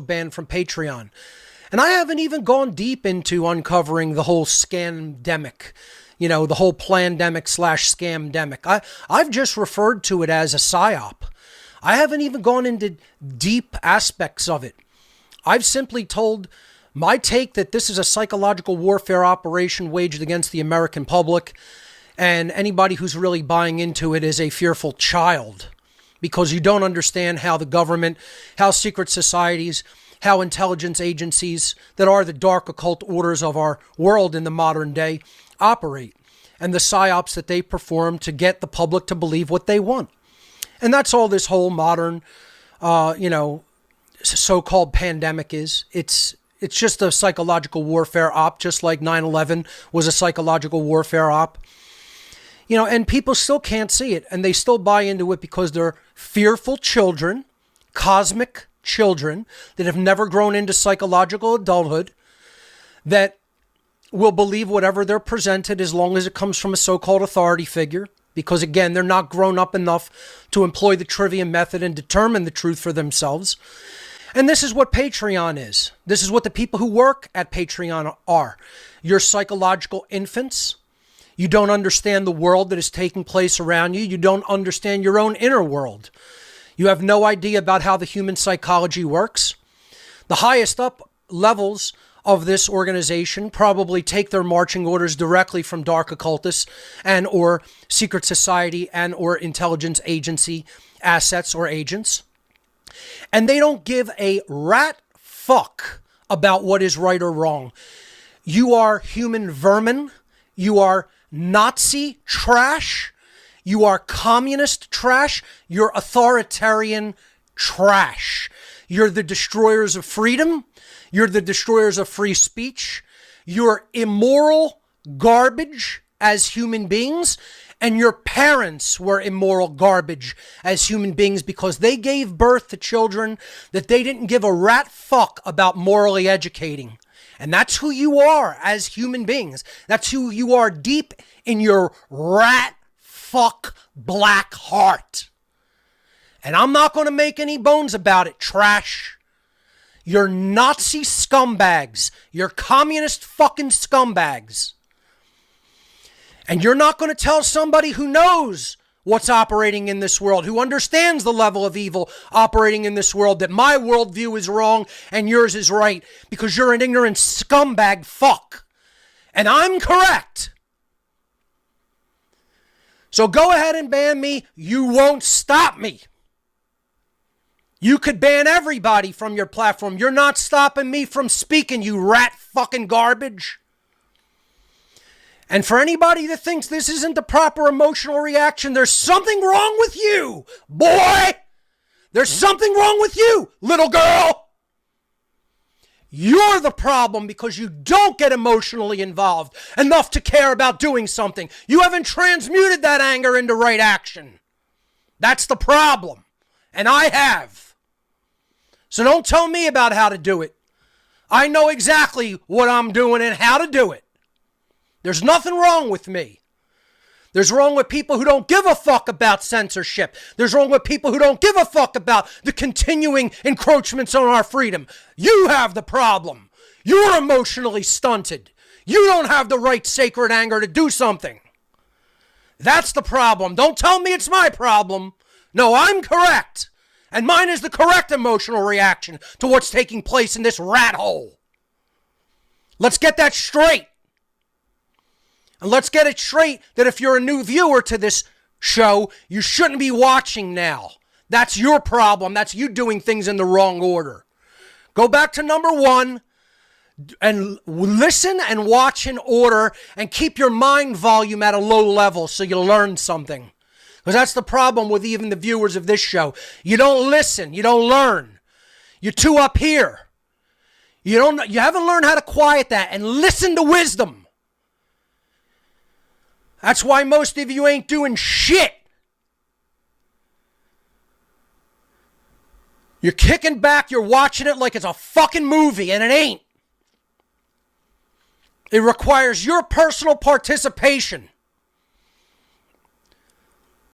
banned from Patreon. And I haven't even gone deep into uncovering the whole scamdemic, the whole plandemic / scamdemic. I've just referred to it as a psyop. I haven't even gone into deep aspects of it. I've simply told my take that this is a psychological warfare operation waged against the American public, and anybody who's really buying into it is a fearful child, because you don't understand how the government, how secret societies, how intelligence agencies that are the dark occult orders of our world in the modern day operate, and the psyops that they perform to get the public to believe what they want. And that's all this whole modern, so-called pandemic is. It's just a psychological warfare op, just like 9/11 was a psychological warfare op. And people still can't see it, and they still buy into it because they're fearful children, cosmic children that have never grown into psychological adulthood, that will believe whatever they're presented as long as it comes from a so-called authority figure. Because again, they're not grown up enough to employ the trivia method and determine the truth for themselves. And this is what Patreon is. This is what the people who work at Patreon are. You're psychological infants. You don't understand the world that is taking place around you. You don't understand your own inner world. You have no idea about how the human psychology works. The highest up levels of this organization probably take their marching orders directly from dark occultists and or secret society and or intelligence agency assets or agents. And they don't give a rat fuck about what is right or wrong. You are human vermin. You are Nazi trash. You are communist trash. You're authoritarian trash. You're the destroyers of freedom. You're the destroyers of free speech. You're immoral garbage as human beings. And your parents were immoral garbage as human beings because they gave birth to children that they didn't give a rat fuck about morally educating. And that's who you are as human beings. That's who you are deep in your rat fuck black heart. And I'm not going to make any bones about it, trash. You're Nazi scumbags. You're communist fucking scumbags. And you're not going to tell somebody who knows what's operating in this world, who understands the level of evil operating in this world, that my worldview is wrong and yours is right, because you're an ignorant scumbag fuck. And I'm correct. So go ahead and ban me. You won't stop me. You could ban everybody from your platform. You're not stopping me from speaking, you rat fucking garbage. And for anybody that thinks this isn't the proper emotional reaction, there's something wrong with you, boy. There's something wrong with you, little girl. You're the problem because you don't get emotionally involved enough to care about doing something. You haven't transmuted that anger into right action. That's the problem. And I have. So don't tell me about how to do it. I know exactly what I'm doing and how to do it. There's nothing wrong with me. There's wrong with people who don't give a fuck about censorship. There's wrong with people who don't give a fuck about the continuing encroachments on our freedom. You have the problem. You're emotionally stunted. You don't have the right sacred anger to do something. That's the problem. Don't tell me it's my problem. No, I'm correct. And mine is the correct emotional reaction to what's taking place in this rat hole. Let's get that straight. And let's get it straight that if you're a new viewer to this show, you shouldn't be watching now. That's your problem. That's you doing things in the wrong order. Go back to number 1 and listen and watch in order and keep your mind volume at a low level so you learn something. Because that's the problem with even the viewers of this show. You don't listen. You don't learn. You're too up here. You haven't learned how to quiet that and listen to wisdom. That's why most of you ain't doing shit. You're kicking back, you're watching it like it's a fucking movie, and it ain't. It requires your personal participation.